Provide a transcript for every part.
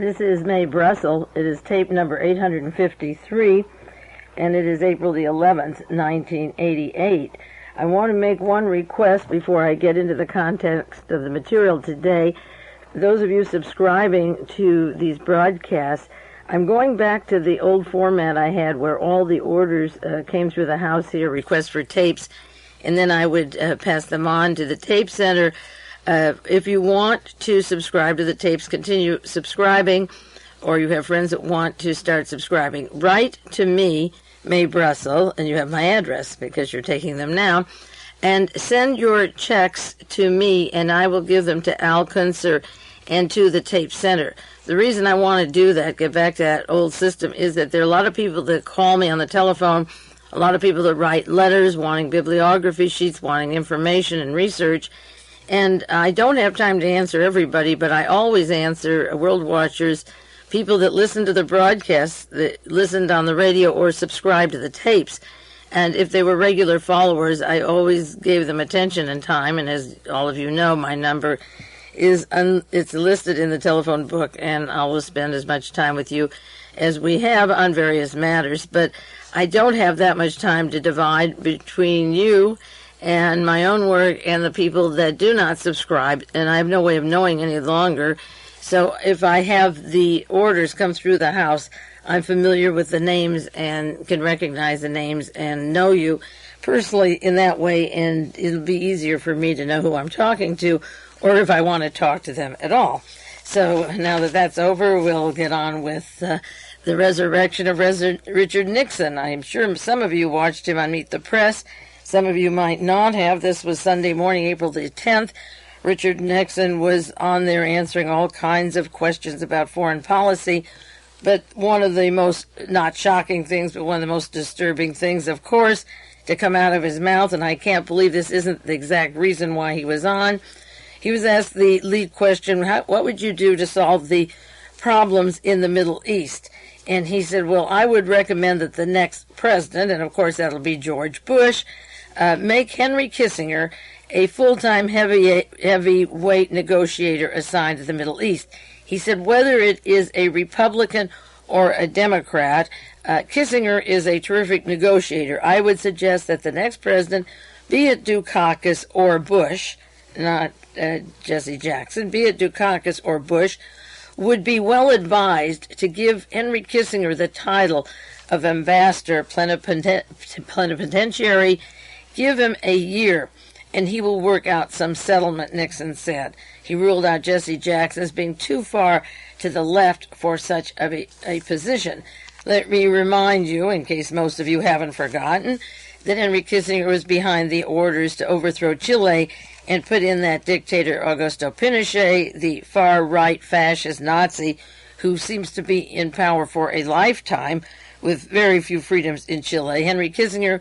This is Mae Brussell. It is tape number 853, and it is April the 11th, 1988. I want to make one request before I get into the context of the material today. Those of you subscribing to these broadcasts, I'm going back to the old format I had where all the orders came through the house here, requests for tapes, and then I would pass them on to the tape center. If you want to subscribe to the tapes, continue subscribing, or you have friends that want to start subscribing, write to me, Mae Brussell, and you have my address because you're taking them now, and send your checks to me, and I will give them to Al Kunzer and to the tape center. The reason I want to do that, get back to that old system, is that there are a lot of people that call me on the telephone, a lot of people that write letters wanting bibliography sheets, wanting information and research, and I don't have time to answer everybody, but I always answer World Watchers, people that listen to the broadcasts, that listened on the radio or subscribed to the tapes. And if they were regular followers, I always gave them attention and time. And as all of you know, my number is it's listed in the telephone book, and I will spend as much time with you as we have on various matters. But I don't have that much time to divide between you and my own work and the people that do not subscribe, and I have no way of knowing any longer. So if I have the orders come through the house, I'm familiar with the names and can recognize the names and know you personally in that way, and it'll be easier for me to know who I'm talking to or if I want to talk to them at all. So now that that's over, we'll get on with the resurrection of Richard Nixon. I'm sure some of you watched him on Meet the Press. Some of you might not have. This was Sunday morning, April the 10th. Richard Nixon was on there answering all kinds of questions about foreign policy. But one of the most, not shocking things, but one of the most disturbing things, of course, to come out of his mouth, and I can't believe this isn't the exact reason why he was on. He was asked the lead question, what would you do to solve the problems in the Middle East? And he said, well, I would recommend that the next president, and of course that'll be George Bush, make Henry Kissinger a full-time heavyweight negotiator assigned to the Middle East. He said whether it is a Republican or a Democrat, Kissinger is a terrific negotiator. I would suggest that the next president, be it Dukakis or Bush, not Jesse Jackson, be it Dukakis or Bush, would be well advised to give Henry Kissinger the title of ambassador plenipotentiary. Give him a year, and he will work out some settlement, Nixon said. He ruled out Jesse Jackson as being too far to the left for such a position. Let me remind you, in case most of you haven't forgotten, that Henry Kissinger was behind the orders to overthrow Chile and put in that dictator Augusto Pinochet, the far-right fascist Nazi, who seems to be in power for a lifetime with very few freedoms in Chile. Henry Kissinger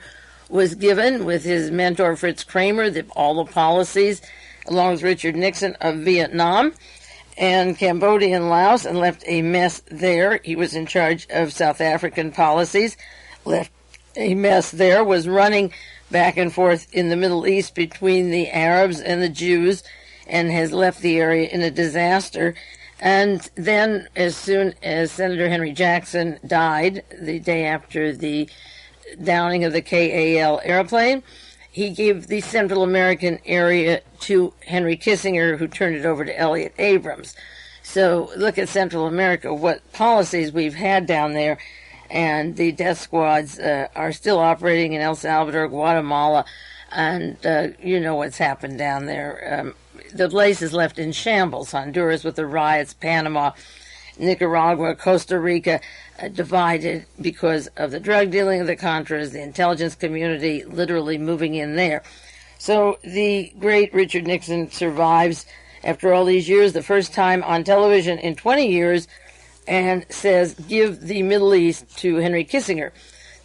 was given, with his mentor Fritz Kramer, all the policies, along with Richard Nixon, of Vietnam and Cambodia and Laos, and left a mess there. He was in charge of South African policies, left a mess there, was running back and forth in the Middle East between the Arabs and the Jews, and has left the area in a disaster. And then, as soon as Senator Henry Jackson died, the day after the downing of the KAL airplane, he gave the Central American area to Henry Kissinger, who turned it over to Elliott Abrams. So look at Central America, what policies we've had down there, and the death squads are still operating in El Salvador, Guatemala, and you know what's happened down there. The place is left in shambles. Honduras with the riots, Panama, Nicaragua, Costa Rica, divided because of the drug dealing of the Contras, the intelligence community literally moving in there. So the great Richard Nixon survives after all these years, the first time on television in 20 years, and says, give the Middle East to Henry Kissinger.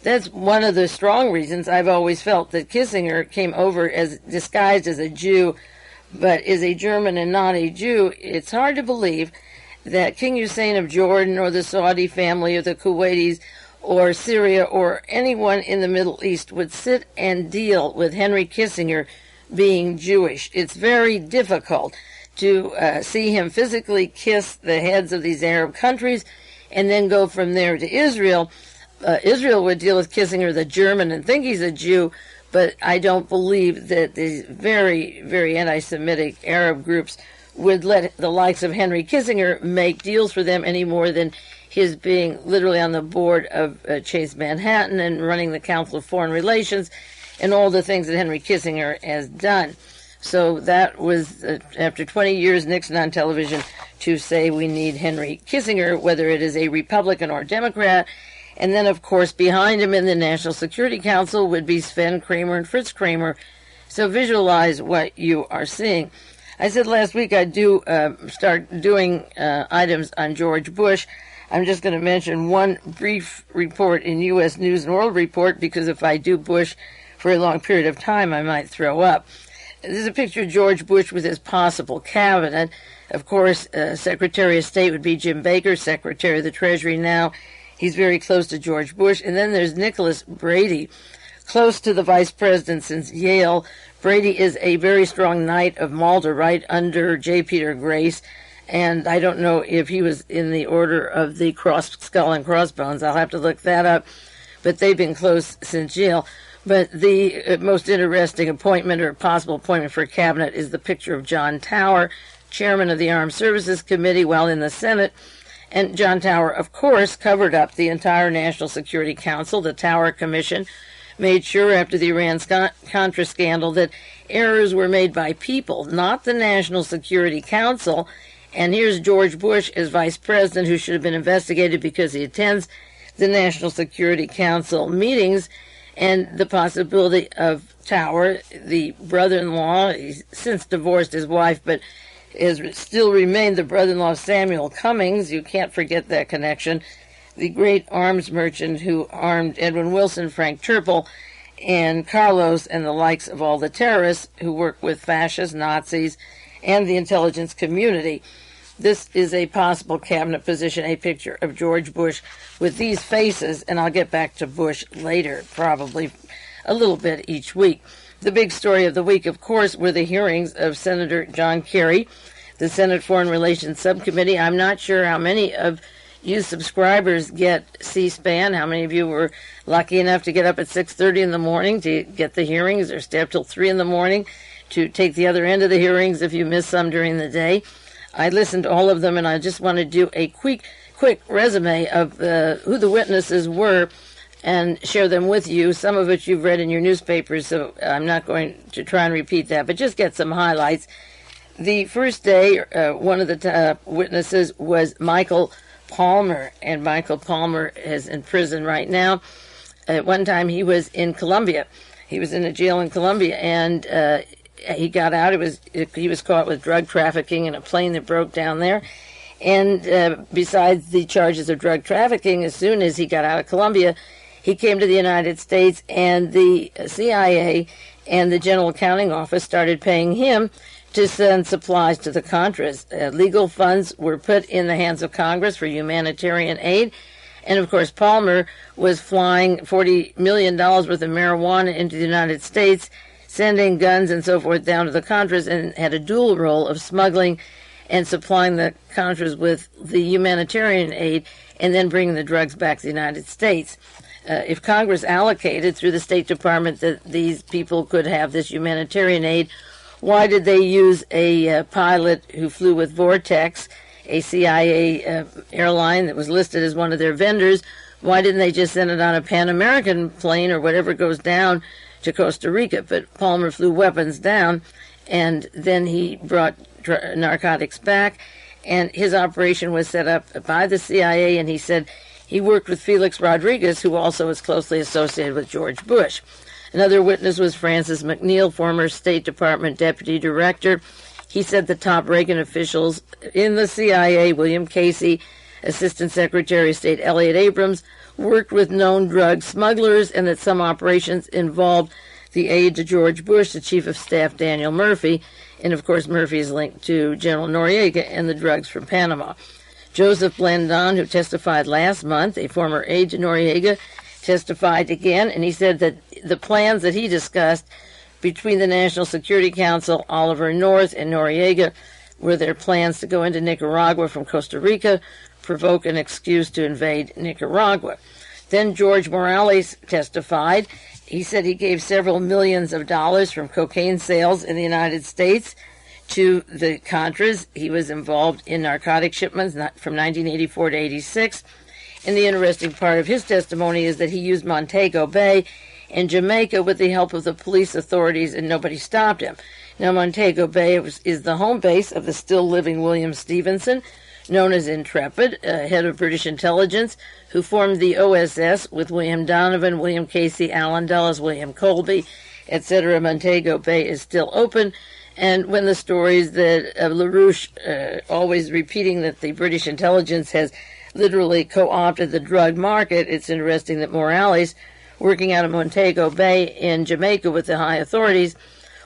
That's one of the strong reasons I've always felt that Kissinger came over as disguised as a Jew, but is a German and not a Jew. It's hard to believe that King Hussein of Jordan or the Saudi family or the Kuwaitis or Syria or anyone in the Middle East would sit and deal with Henry Kissinger being Jewish. It's very difficult to see him physically kiss the heads of these Arab countries and then go from there to Israel. Israel would deal with Kissinger, the German, and think he's a Jew, but I don't believe that these very, very anti-Semitic Arab groups would let the likes of Henry Kissinger make deals for them any more than his being literally on the board of Chase Manhattan and running the Council of Foreign Relations and all the things that Henry Kissinger has done. So that was, after 20 years, Nixon on television to say we need Henry Kissinger, whether it is a Republican or Democrat. And then, of course, behind him in the National Security Council would be Sven Kramer and Fritz Kramer. So visualize what you are seeing. I said last week I'd start doing items on George Bush. I'm just going to mention one brief report in U.S. News and World Report, because if I do Bush for a long period of time, I might throw up. This is a picture of George Bush with his possible cabinet. Of course, Secretary of State would be Jim Baker, Secretary of the Treasury now. He's very close to George Bush. And then there's Nicholas Brady, close to the vice president since Yale. Brady is a very strong Knight of Malta, right under J. Peter Grace. And I don't know if he was in the order of the skull and crossbones. I'll have to look that up. But they've been close since Yale. But the most interesting appointment or possible appointment for cabinet is the picture of John Tower, chairman of the Armed Services Committee while in the Senate. And John Tower, of course, covered up the entire National Security Council. The Tower Commission made sure after the Iran-Contra scandal that errors were made by people, not the National Security Council. And here's George Bush as vice president, who should have been investigated because he attends the National Security Council meetings, and the possibility of Tower, the brother-in-law, he's since divorced his wife, but has still remained the brother-in-law of Samuel Cummings. You can't forget that connection. The great arms merchant who armed Edwin Wilson, Frank Turple, and Carlos, and the likes of all the terrorists who work with fascists, Nazis, and the intelligence community. This is a possible cabinet position, a picture of George Bush with these faces, and I'll get back to Bush later, probably a little bit each week. The big story of the week, of course, were the hearings of Senator John Kerry, the Senate Foreign Relations Subcommittee. I'm not sure how many of you subscribers get C-SPAN, how many of you were lucky enough to get up at 6:30 in the morning to get the hearings, or stay up till 3 in the morning to take the other end of the hearings if you missed some during the day. I listened to all of them, and I just want to do a quick resume of who the witnesses were and share them with you. Some of it you've read in your newspapers, so I'm not going to try and repeat that, but just get some highlights. The first day, one of the witnesses was Michael Palmer, and Michael Palmer is in prison right now. At one time, he was in Colombia. He was in a jail in Colombia, and he got out. He was caught with drug trafficking in a plane that broke down there. And besides the charges of drug trafficking, as soon as he got out of Colombia, he came to the United States, and the CIA and the General Accounting Office started paying him to send supplies to the Contras. Legal funds were put in the hands of Congress for humanitarian aid. And, of course, Palmer was flying $40 million worth of marijuana into the United States, sending guns and so forth down to the Contras, and had a dual role of smuggling and supplying the Contras with the humanitarian aid and then bringing the drugs back to the United States. If Congress allocated through the State Department that these people could have this humanitarian aid, why did they use a pilot who flew with Vortex, a CIA airline that was listed as one of their vendors? Why didn't they just send it on a Pan American plane or whatever goes down to Costa Rica? But Palmer flew weapons down, and then he brought narcotics back, and his operation was set up by the CIA, and he said he worked with Felix Rodriguez, who also is closely associated with George Bush. Another witness was Francis McNeil, former State Department Deputy Director. He said the top Reagan officials in the CIA, William Casey, Assistant Secretary of State Elliott Abrams, worked with known drug smugglers, and that some operations involved the aide to George Bush, the Chief of Staff Daniel Murphy, and of course Murphy is linked to General Noriega and the drugs from Panama. Joseph Blandon, who testified last month, a former aide to Noriega, testified again, and he said that the plans that he discussed between the National Security Council, Oliver North, and Noriega were their plans to go into Nicaragua from Costa Rica, provoke an excuse to invade Nicaragua. Then George Morales testified. He said he gave several millions of dollars from cocaine sales in the United States to the Contras. He was involved in narcotic shipments from 1984 to 86. And the interesting part of his testimony is that he used Montego Bay in Jamaica with the help of the police authorities, and nobody stopped him. Now, Montego Bay is the home base of the still-living William Stevenson, known as Intrepid, head of British intelligence, who formed the OSS with William Donovan, William Casey, Allen Dulles, William Colby, etc. Montego Bay is still open, and when the stories that LaRouche always repeating that the British intelligence has literally co-opted the drug market, it's interesting that Morales, working out of Montego Bay in Jamaica with the high authorities,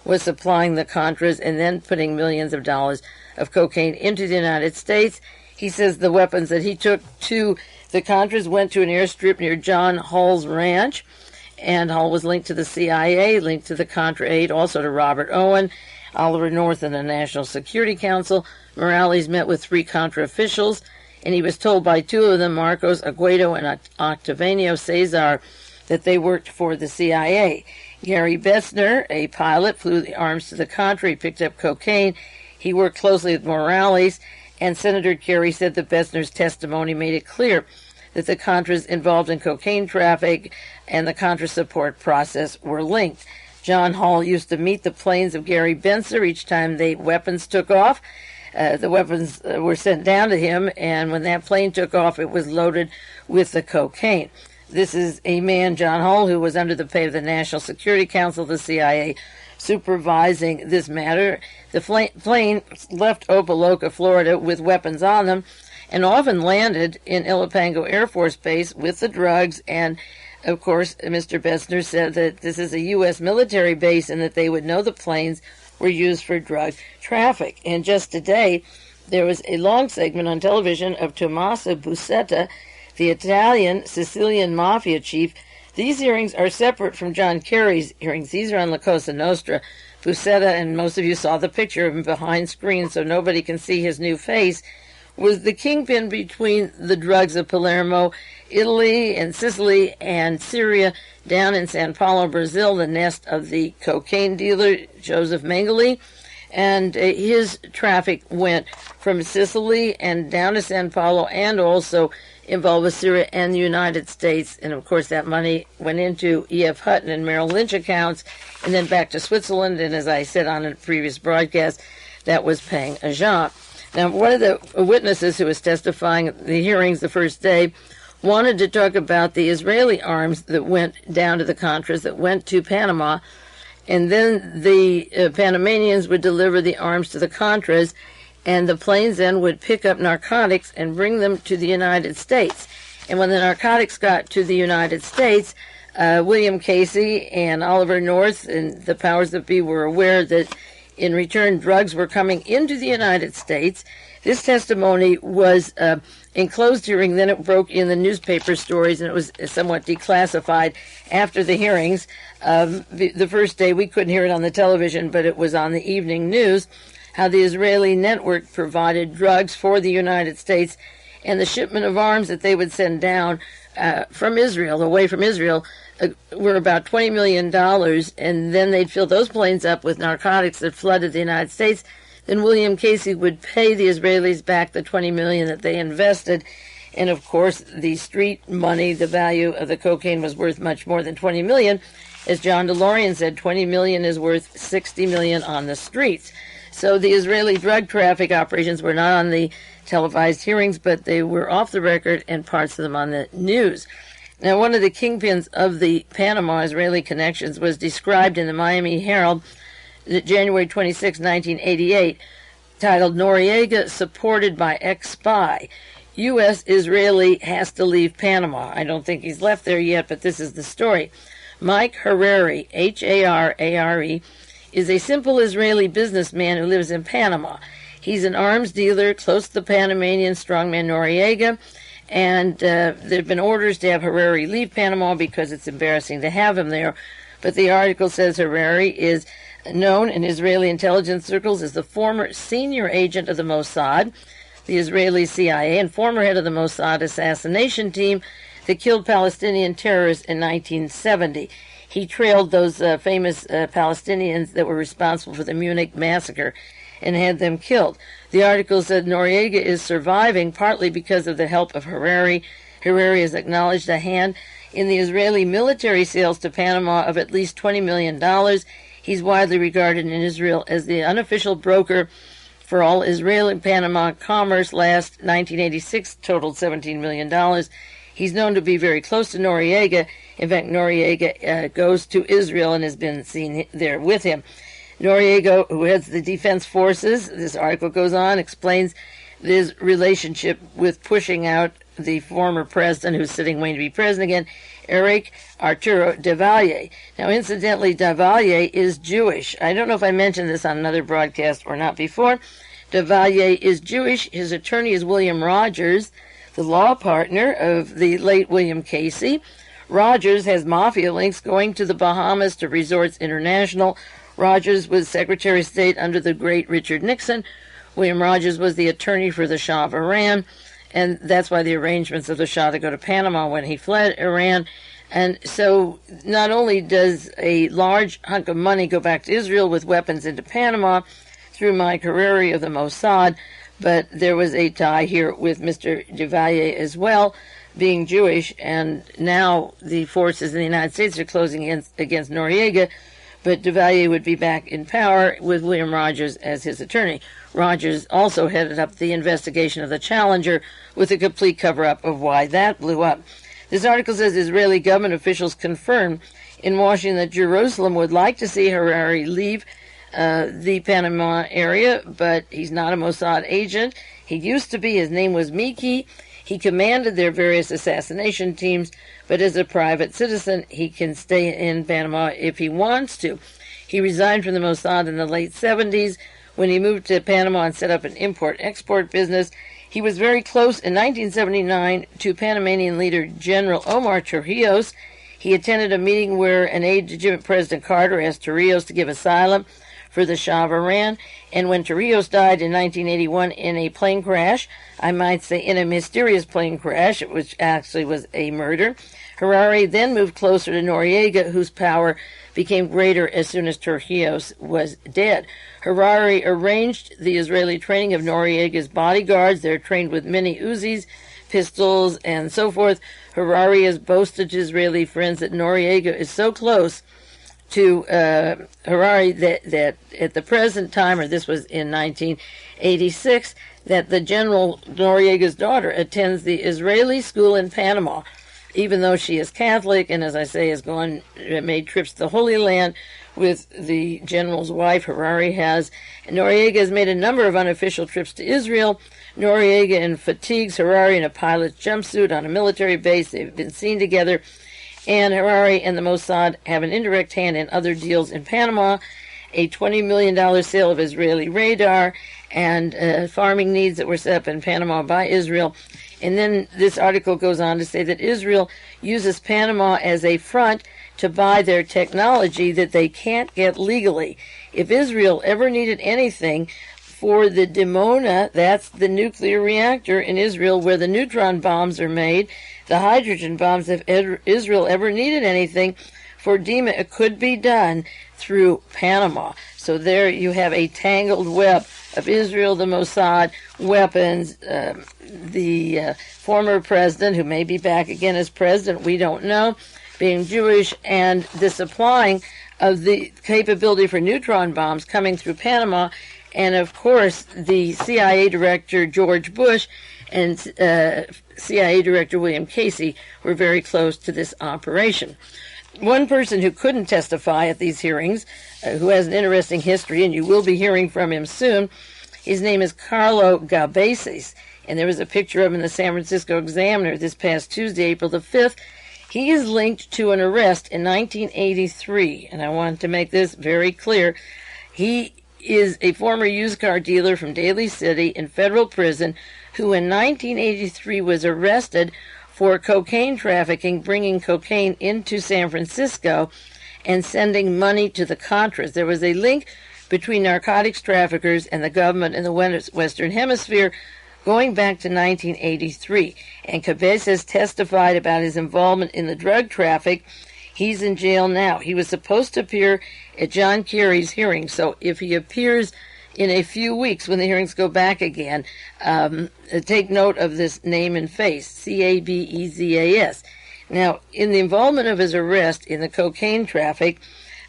was supplying the Contras and then putting millions of dollars of cocaine into the United States. He says the weapons that he took to the Contras went to an airstrip near John Hull's ranch, and Hull was linked to the CIA, linked to the Contra aid, also to Robert Owen, Oliver North, and the National Security Council. Morales met with 3 Contra officials, and he was told by 2 of them, Marcos Aguedo and Octaviano CZAR, that they worked for the CIA. Gary Bessner, a pilot, flew the arms to the Contra. He picked up cocaine. He worked closely with Morales, and Senator Kerry said that Bessner's testimony made it clear that the Contras involved in cocaine traffic and the Contra support process were linked. John Hull used to meet the planes of Gary Bessner each time the weapons took off. The weapons were sent down to him, and when that plane took off, it was loaded with the cocaine. This is a man, John Hull, who was under the pay of the National Security Council, the CIA, supervising this matter. The plane left Opa-locka, Florida, with weapons on them, and often landed in Ilopango Air Force Base with the drugs. And, of course, Mr. Bessner said that this is a U.S. military base and that they would know the planes were used for drug traffic. And just today, there was a long segment on television of Tomasi Buscetta, the Italian Sicilian mafia chief. These hearings are separate from John Kerry's hearings. These are on La Cosa Nostra. Buscetta, and most of you saw the picture of him behind screen so nobody can see his new face, was the kingpin between the drugs of Palermo, Italy, and Sicily, and Syria, down in Sao Paulo, Brazil, the nest of the cocaine dealer, Joseph Mengele. And his traffic went from Sicily and down to Sao Paulo, and also involved with Syria and the United States. And, of course, that money went into E.F. Hutton and Merrill Lynch accounts and then back to Switzerland. And as I said on a previous broadcast, that was paying Agent. Now, one of the witnesses who was testifying at the hearings the first day wanted to talk about the Israeli arms that went down to the Contras, that went to Panama, and then the Panamanians would deliver the arms to the Contras, and the planes then would pick up narcotics and bring them to the United States. And when the narcotics got to the United States, William Casey and Oliver North and the powers that be were aware that in return drugs were coming into the United States. This testimony was enclosed hearing, then it broke in the newspaper stories, and it was somewhat declassified after the hearings. The first day we couldn't hear it on the television, but it was on the evening news, how the Israeli network provided drugs for the United States, and the shipment of arms that they would send down from Israel, away from Israel, were about $20 million, and then they'd fill those planes up with narcotics that flooded the United States. Then William Casey would pay the Israelis back the $20 million that they invested. And, of course, the street money, the value of the cocaine was worth much more than $20 million. As John DeLorean said, $20 million is worth $60 million on the streets. So the Israeli drug traffic operations were not on the televised hearings, but they were off the record and parts of them on the news. Now, one of the kingpins of the Panama-Israeli connections was described in the Miami Herald, January 26, 1988, titled Noriega Supported by Ex-Spy. U.S. Israeli has to leave Panama. I don't think he's left there yet, but this is the story. Mike Harari, Harare, is a simple Israeli businessman who lives in Panama. He's an arms dealer close to the Panamanian strongman Noriega, and there have been orders to have Harari leave Panama because it's embarrassing to have him there. But the article says Harari is known in Israeli intelligence circles as the former senior agent of the Mossad, the Israeli CIA, and former head of the Mossad assassination team that killed Palestinian terrorists in 1970. He trailed those famous Palestinians that were responsible for the Munich massacre and had them killed. The article said Noriega is surviving partly because of the help of Harari. Harari has acknowledged a hand in the Israeli military sales to Panama of at least $20 million. He's widely regarded in Israel as the unofficial broker for all Israeli-Panama commerce. Last 1986 totaled $17 million. He's known to be very close to Noriega. In fact, Noriega goes to Israel and has been seen there with him. Noriega, who heads the Defense Forces, this article goes on, explains his relationship with pushing out the former president, who's sitting waiting to be president again, Eric Arturo Duvalier. Now, incidentally, Duvalier is Jewish. I don't know if I mentioned this on another broadcast or not before. Duvalier is Jewish. His attorney is William Rogers, the law partner of the late William Casey. Rogers has mafia links going to the Bahamas to Resorts International. Rogers was Secretary of State under the great Richard Nixon. William Rogers was the attorney for the Shah of Iran, and that's why the arrangements of the Shah to go to Panama when he fled Iran. And so not only does a large hunk of money go back to Israel with weapons into Panama through Mike Harari of the Mossad, but there was a tie here with Mr. Duvalier as well, being Jewish, and now the forces in the United States are closing against Noriega, but Duvalier would be back in power with William Rogers as his attorney. Rogers also headed up the investigation of the Challenger with a complete cover-up of why that blew up. This article says Israeli government officials confirmed in Washington that Jerusalem would like to see Harari leave the Panama area, but he's not a Mossad agent. He used to be. His name was Miki. He commanded their various assassination teams, but as a private citizen, he can stay in Panama if he wants to. He resigned from the Mossad in the late 70s when he moved to Panama and set up an import-export business. He was very close in 1979 to Panamanian leader General Omar Torrijos. He attended a meeting where an aide to President Carter asked Torrijos to give asylum for the Shah of Iran, and when Torrijos died in 1981 in a plane crash, I might say in a mysterious plane crash, which actually was a murder, Harari then moved closer to Noriega, whose power became greater as soon as Torrijos was dead. Harari arranged the Israeli training of Noriega's bodyguards. They're trained with mini Uzis, pistols, and so forth. Harari has boasted to Israeli friends that Noriega is so close to Harari that at the present time, or this was in 1986, that the General Noriega's daughter attends the Israeli school in Panama, even though she is Catholic, and as I say, has made trips to the Holy Land with the general's wife. Harari has. Noriega has made a number of unofficial trips to Israel. Noriega in fatigues, Harari in a pilot's jumpsuit on a military base. They've been seen together. And Harari and the Mossad have an indirect hand in other deals in Panama, a $20 million sale of Israeli radar, and farming needs that were set up in Panama by Israel. And then this article goes on to say that Israel uses Panama as a front to buy their technology that they can't get legally. If Israel ever needed anything for the Dimona, that's the nuclear reactor in Israel where the neutron bombs are made, the hydrogen bombs, if Israel ever needed anything for DIMA, it could be done through Panama. So there you have a tangled web of Israel, the Mossad, weapons, the former president, who may be back again as president, we don't know, being Jewish, and the supplying of the capability for neutron bombs coming through Panama, and of course the CIA director George Bush and CIA Director William Casey were very close to this operation. One person who couldn't testify at these hearings, who has an interesting history, and you will be hearing from him soon, his name is Carlo Galbasis, and there was a picture of him in the San Francisco Examiner this past Tuesday, April the 5th. He is linked to an arrest in 1983, and I want to make this very clear. He is a former used car dealer from Daly City in federal prison who in 1983 was arrested for cocaine trafficking, bringing cocaine into San Francisco, and sending money to the Contras. There was a link between narcotics traffickers and the government in the Western Hemisphere going back to 1983. And Cabezas testified about his involvement in the drug traffic. He's in jail now. He was supposed to appear at John Kerry's hearing, so if he appears in a few weeks when the hearings go back again, take note of this name and face, Cabezas. Now, in the involvement of his arrest in the cocaine traffic,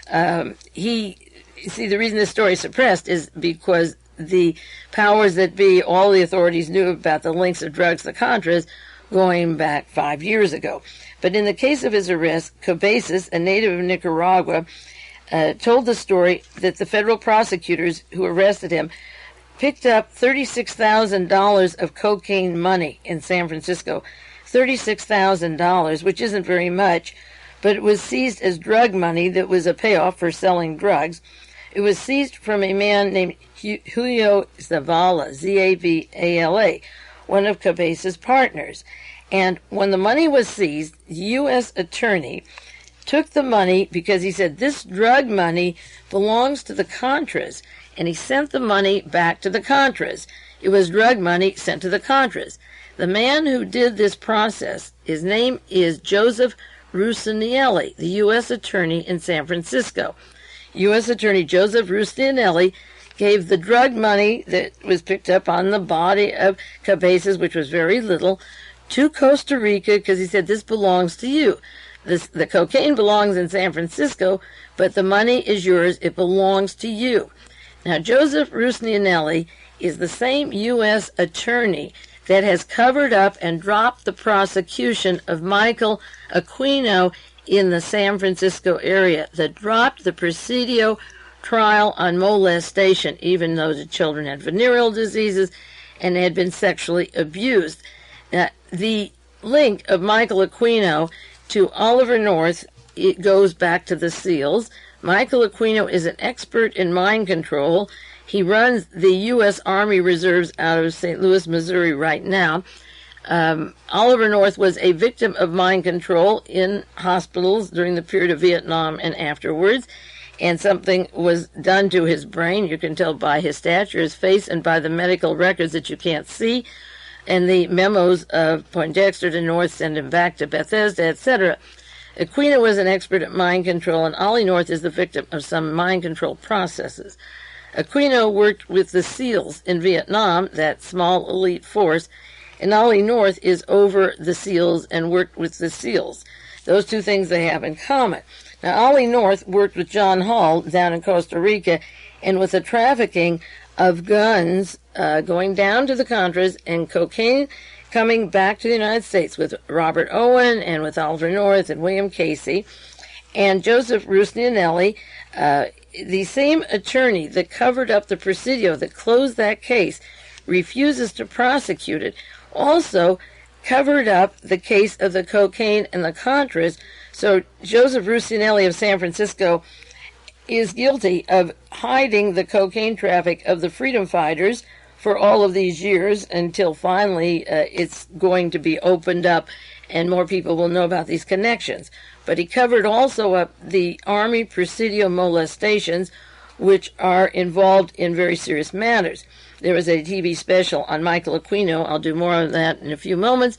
the reason this story is suppressed is because the powers that be, all the authorities knew about the links of drugs to Contras going back 5 years ago. But in the case of his arrest, Cabezas, a native of Nicaragua, told the story that the federal prosecutors who arrested him picked up $36,000 of cocaine money in San Francisco. $36,000, which isn't very much, but it was seized as drug money that was a payoff for selling drugs. It was seized from a man named Julio Zavala, Z-A-V-A-L-A, one of Cabezas' partners. And when the money was seized, the U.S. attorney took the money because he said this drug money belongs to the Contras, and he sent the money back to the Contras. It was drug money sent to the Contras. The man who did this process, his name is Joseph Russoniello, the U.S. attorney in San Francisco. U.S. Attorney Joseph Russoniello gave the drug money that was picked up on the body of Cabezas, which was very little, to Costa Rica because he said, this belongs to you. The cocaine belongs in San Francisco, but the money is yours. It belongs to you. Now, Joseph Russoniello is the same U.S. attorney that has covered up and dropped the prosecution of Michael AQUINO in the San Francisco area, that dropped the Presidio trial on molestation, even though the children had venereal diseases and had been sexually abused. The link of Michael AQUINO to Oliver North, it goes back to the SEALs. Michael AQUINO is an expert in mind control. He runs the U.S. Army Reserves out of St. Louis, Missouri right now. Oliver North was a victim of mind control in hospitals during the period of Vietnam and afterwards, and something was done to his brain. You can tell by his stature, his face, and by the medical records that you can't see, and the memos of Poindexter to North send him back to Bethesda, etc. AQUINO was an expert at mind control, and Ollie North is the victim of some mind control processes. AQUINO worked with the SEALs in Vietnam, that small elite force, and Ollie North is over the SEALs and worked with the SEALs. Those two things they have in common. Now, Ollie North worked with John Hall down in Costa Rica, and with the trafficking of guns going down to the Contras and cocaine coming back to the United States with Robert Owen and with Oliver North and William Casey and Joseph Russoniello, the same attorney that covered up the Presidio, that closed that case, refuses to prosecute it, also covered up the case of the cocaine and the Contras. So Joseph Russoniello of San Francisco is guilty of hiding the cocaine traffic of the freedom fighters for all of these years until finally it's going to be opened up and more people will know about these connections. But he covered also up the Army Presidio molestations, which are involved in very serious matters. There was a TV special on Michael AQUINO. I'll do more on that in a few moments.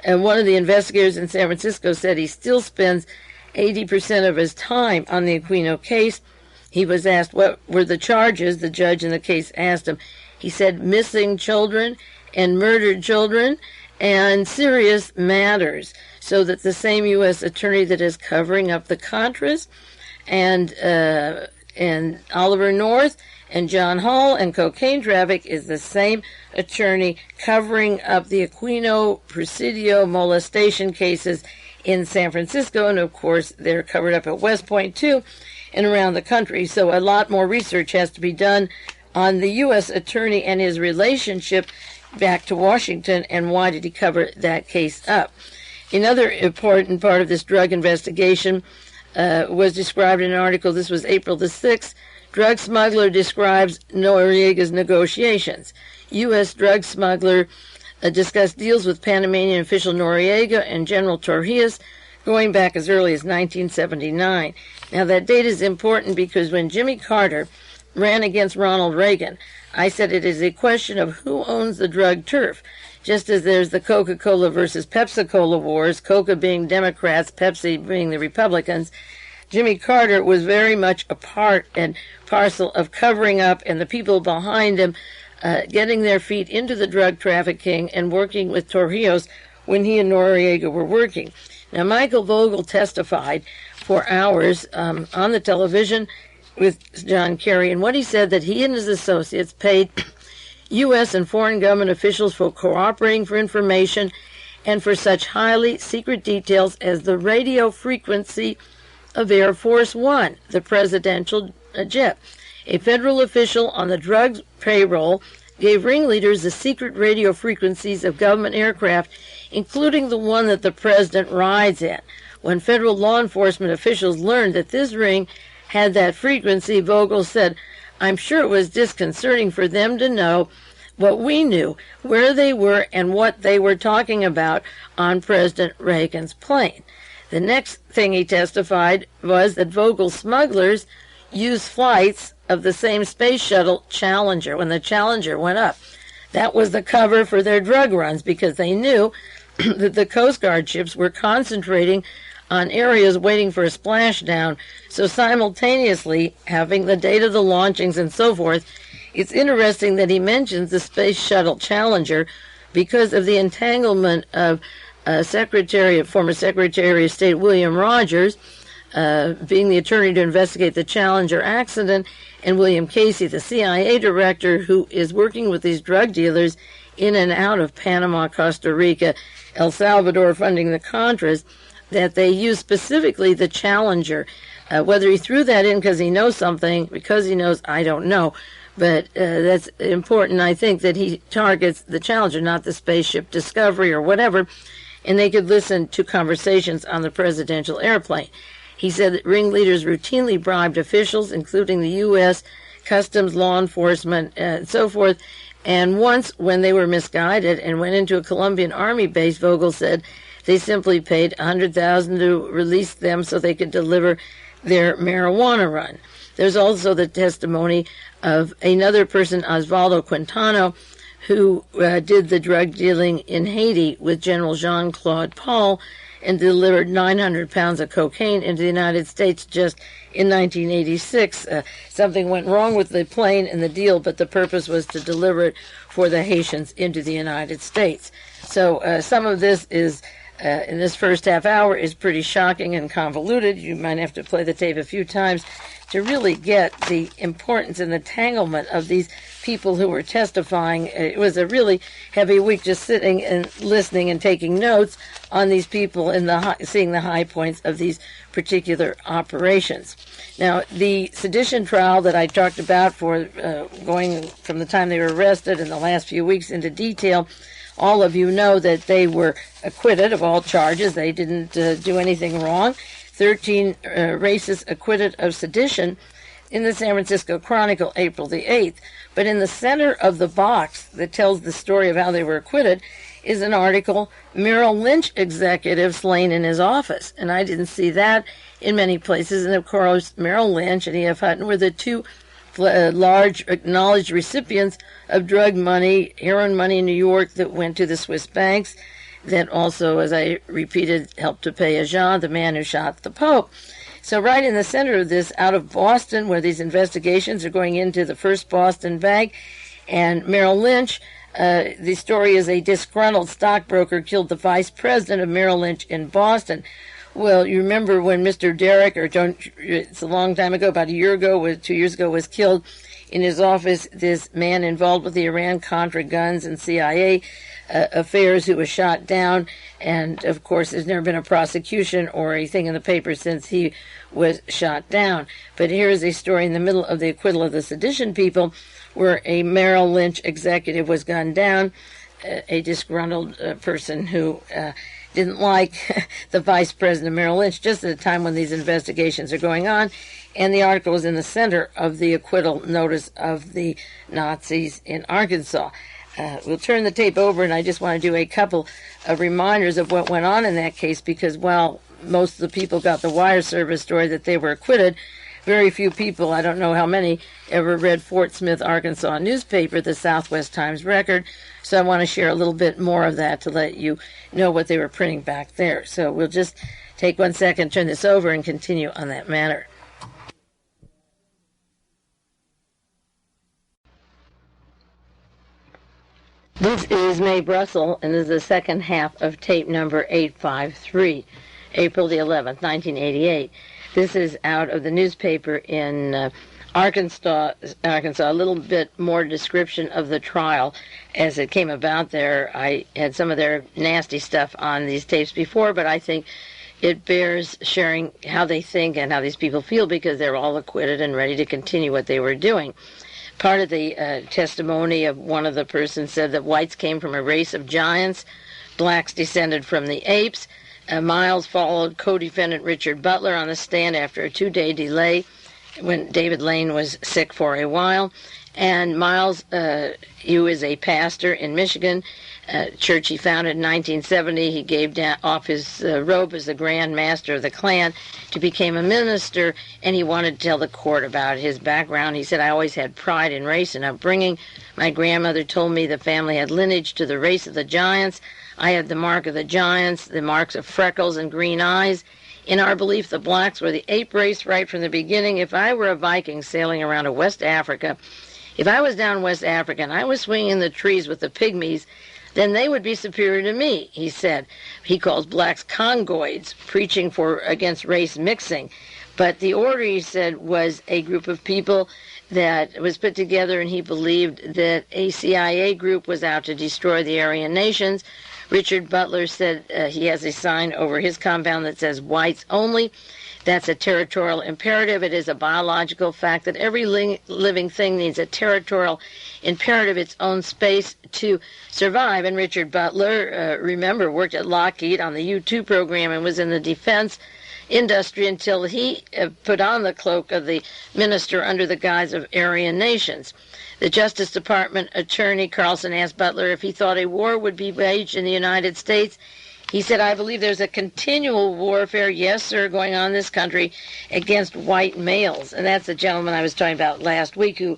And one of the investigators in San Francisco said he still spends 80% of his time on the AQUINO case. He was asked what were the charges. The judge in the case asked him. He said missing children and murdered children and serious matters. So that the same U.S. attorney that is covering up the Contras and Oliver North and John Hall and cocaine traffic is the same attorney covering up the AQUINO Presidio molestation cases in San Francisco. And, of course, they're covered up at West Point, too, and around the country. So a lot more research has to be done on the U.S. attorney and his relationship back to Washington and why did he cover that case up. Another important part of this drug investigation was described in an article. This was April the 6th. Drug smuggler describes Noriega's negotiations. U.S. drug smuggler discussed deals with Panamanian official Noriega and General Torrijos going back as early as 1979. Now, that date is important because when Jimmy Carter ran against Ronald Reagan, I said it is a question of who owns the drug turf. Just as there's the Coca-Cola versus Pepsi-Cola wars, Coca being Democrats, Pepsi being the Republicans, Jimmy Carter was very much a part and parcel of covering up and the people behind him getting their feet into the drug trafficking and working with Torrijos when he and Noriega were working. Now, Michael Vogel testified for hours on the television with John Kerry, and what he said that he and his associates paid U.S. and foreign government officials for cooperating for information and for such highly secret details as the radio frequency of Air Force One, the presidential jet. A federal official on the drugs payroll gave ringleaders the secret radio frequencies of government aircraft, including the one that the president rides in. When federal law enforcement officials learned that this ring had that frequency, Vogel said, "I'm sure it was disconcerting for them to know what we knew, where they were, and what they were talking about on President Reagan's plane." The next thing he testified was that Vogel smugglers used flights of the same space shuttle Challenger when the Challenger went up. That was the cover for their drug runs because they knew that the Coast Guard ships were concentrating on areas waiting for a splashdown, so simultaneously having the date of the launchings and so forth. It's interesting that he mentions the Space Shuttle Challenger because of the entanglement of former Secretary of State William Rogers, being the attorney to investigate the Challenger accident, and William Casey, the CIA director who is working with these drug dealers in and out of Panama, Costa Rica, El Salvador, funding the Contras, that they use specifically the Challenger. Whether he threw that in because he knows something, because he knows, I don't know. But that's important, I think, that he targets the Challenger, not the spaceship Discovery or whatever, and they could listen to conversations on the presidential airplane. He said that ringleaders routinely bribed officials, including the U.S. Customs, law enforcement, and so forth. And once, when they were misguided and went into a Colombian army base, Vogel said they simply paid $100,000 to release them so they could deliver their marijuana run. There's also the testimony of another person, Osvaldo Quintano, who did the drug dealing in Haiti with General Jean-Claude Paul and delivered 900 pounds of cocaine into the United States just in 1986. Something went wrong with the plane and the deal, but the purpose was to deliver it for the Haitians into the United States. So some of this is, in this first half hour, is pretty shocking and convoluted. You might have to play the tape a few times to really get the importance and the tanglement of these people who were testifying. It was a really heavy week just sitting and listening and taking notes on these people and seeing the high points of these particular operations. Now, the sedition trial that I talked about for going from the time they were arrested in the last few weeks into detail, all of you know that they were acquitted of all charges. They didn't do anything wrong. 13 racists acquitted of sedition in the San Francisco Chronicle, April the 8th. But in the center of the box that tells the story of how they were acquitted is an article, Merrill Lynch executive slain in his office. And I didn't see that in many places. And of course, Merrill Lynch and E.F. Hutton were the two large acknowledged recipients of drug money, heroin money in New York that went to the Swiss banks, that also, as I repeated, helped to pay Ajah, the man who shot the Pope. So right in the center of this, out of Boston, where these investigations are going into the First Boston Bank, and Merrill Lynch, the story is a disgruntled stockbroker killed the vice president of Merrill Lynch in Boston. Well, you remember when Mr. Derrick, it's a long time ago, about a year ago, 2 years ago, was killed in his office, this man involved with the Iran-Contra guns and CIA affairs who was shot down. And, of course, there's never been a prosecution or anything in the paper since he was shot down. But here is a story in the middle of the acquittal of the sedition people where a Merrill Lynch executive was gunned down, a disgruntled person who didn't like the vice president of Merrill Lynch just at the time when these investigations are going on. And the article is in the center of the acquittal notice of the Nazis in Arkansas. We'll turn the tape over, and I just want to do a couple of reminders of what went on in that case, because while most of the people got the wire service story that they were acquitted. Very few people, I don't know how many, ever read Fort Smith, Arkansas newspaper, the Southwest Times Record. So I want to share a little bit more of that to let you know what they were printing back there. So we'll just take 1 second, turn this over, and continue on that matter. This is Mae Brussell, and this is the second half of tape number 853, April the 11th, 1988. This is out of the newspaper in Arkansas, a little bit more description of the trial as it came about there. I had some of their nasty stuff on these tapes before, but I think it bears sharing how they think and how these people feel, because they're all acquitted and ready to continue what they were doing. Part of the testimony of one of the persons said that whites came from a race of giants, blacks descended from the apes. Miles followed co-defendant Richard Butler on the stand after a 2-day delay when David Lane was sick for a while. And Miles, who is a pastor in Michigan, church he founded in 1970, he gave off his robe as the Grand Master of the Klan to become a minister, and he wanted to tell the court about his background. He said, "I always had pride in race and upbringing. My grandmother told me the family had lineage to the race of the giants. I had the mark of the giants, the marks of freckles and green eyes. In our belief, the blacks were the ape race right from the beginning. If I were a Viking sailing around to West Africa, if I was down West Africa and I was swinging the trees with the pygmies, then they would be superior to me," he said. He calls blacks Congoids, preaching against race mixing. But the order, he said, was a group of people that was put together, and he believed that a CIA group was out to destroy the Aryan nations. Richard Butler said he has a sign over his compound that says whites only. That's a territorial imperative. It is a biological fact that every living thing needs a territorial imperative, its own space to survive. And Richard Butler, remember, worked at Lockheed on the U-2 program and was in the defense industry until he put on the cloak of the minister under the guise of Aryan nations. The Justice Department attorney Carlson asked Butler if he thought a war would be waged in the United States. He said, "I believe there's a continual warfare, yes, sir, going on in this country against white males." And that's the gentleman I was talking about last week who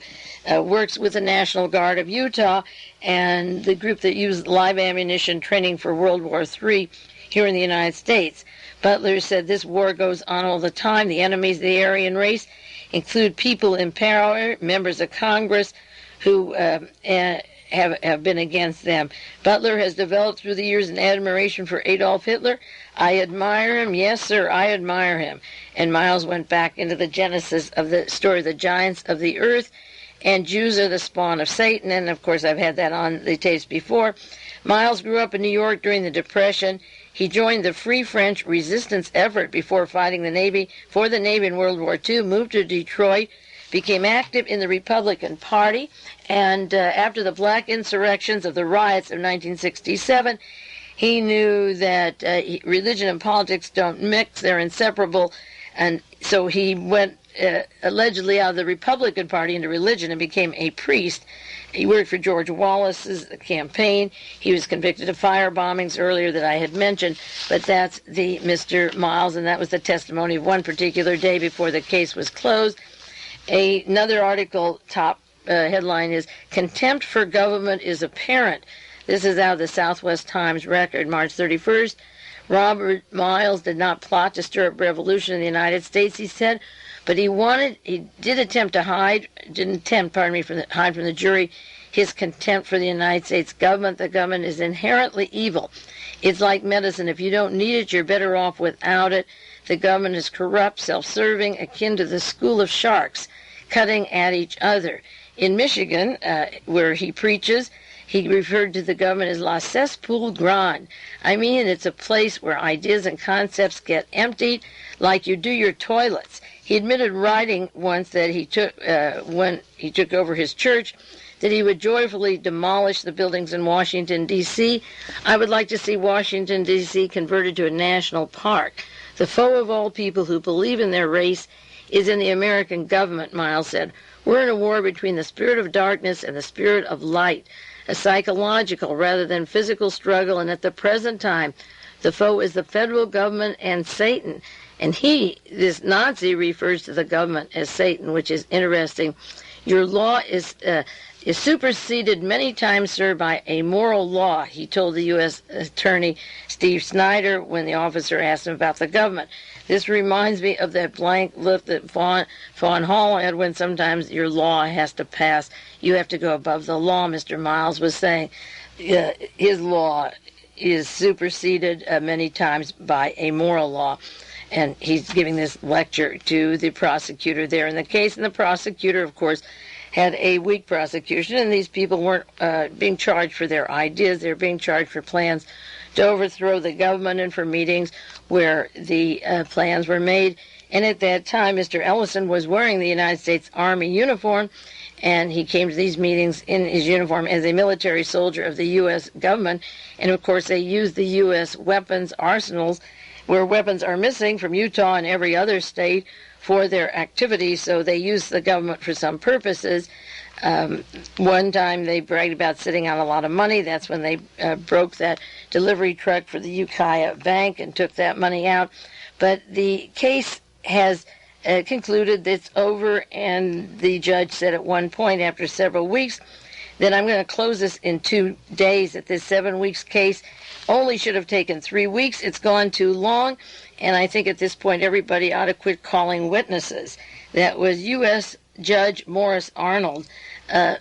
works with the National Guard of Utah and the group that used live ammunition training for World War III here in the United States. Butler said this war goes on all the time. The enemies of the Aryan race include people in power, members of Congress, who have been against them. Butler has developed through the years an admiration for Adolf Hitler. "I admire him. Yes, sir, I admire him." And Miles went back into the genesis of the story of the giants of the earth, and Jews are the spawn of Satan. And, of course, I've had that on the tapes before. Miles grew up in New York during the Depression. He joined the Free French resistance effort before fighting the Navy in World War II, moved to Detroit, became active in the Republican Party, and after the black insurrections of the riots of 1967, he knew that religion and politics don't mix, they're inseparable, and so he went allegedly out of the Republican Party into religion and became a priest. He worked for George Wallace's campaign. He was convicted of fire bombings earlier that I had mentioned, but that's the Mr. Miles, and that was the testimony of one particular day before the case was closed. Another article, top headline is, "Contempt for Government is Apparent." This is out of the Southwest Times Record, March 31st. Robert Miles did not plot to stir up revolution in the United States, he said, but he did attempt to hide from the jury his contempt for the United States government. The government is inherently evil. It's like medicine. If you don't need it, you're better off without it. The government is corrupt, self-serving, akin to the school of sharks, cutting at each other. In Michigan, where he preaches, he referred to the government as la cesspool grande. I mean, it's a place where ideas and concepts get emptied like you do your toilets. He admitted writing once that he took when he took over his church, that he would joyfully demolish the buildings in Washington, D.C. "I would like to see Washington, D.C. converted to a national park. The foe of all people who believe in their race is in the American government," Miles said. "We're in a war between the spirit of darkness and the spirit of light, a psychological rather than physical struggle, and at the present time, The foe is the federal government and Satan. And this Nazi, refers to the government as Satan, which is interesting. Your law is superseded many times, sir, by a moral law, he told the U.S. Attorney Steve Snyder when the officer asked him about the government. This reminds me of that blank look that Fawn Hall had when sometimes your law has to pass. You have to go above the law, Mr. Miles was saying. His law is superseded many times by a moral law. And he's giving this lecture to the prosecutor there in the case. And the prosecutor, of course, had a weak prosecution, and these people weren't being charged for their ideas. They were being charged for plans to overthrow the government and for meetings where the plans were made. And at that time, Mr. Ellison was wearing the United States Army uniform, and he came to these meetings in his uniform as a military soldier of the U.S. government. And, of course, they used the U.S. weapons arsenals, where weapons are missing from Utah and every other state, for their activities, so they used the government for some purposes. One time they bragged about sitting on a lot of money. That's when they broke that delivery truck for the Ukiah Bank and took that money out. But the case has concluded that it's over, and the judge said at one point after several weeks that I'm going to close this in 2 days, that this 7 weeks case only should have taken 3 weeks. It's gone too long, and I think at this point everybody ought to quit calling witnesses. That was U.S. Judge Morris Arnold,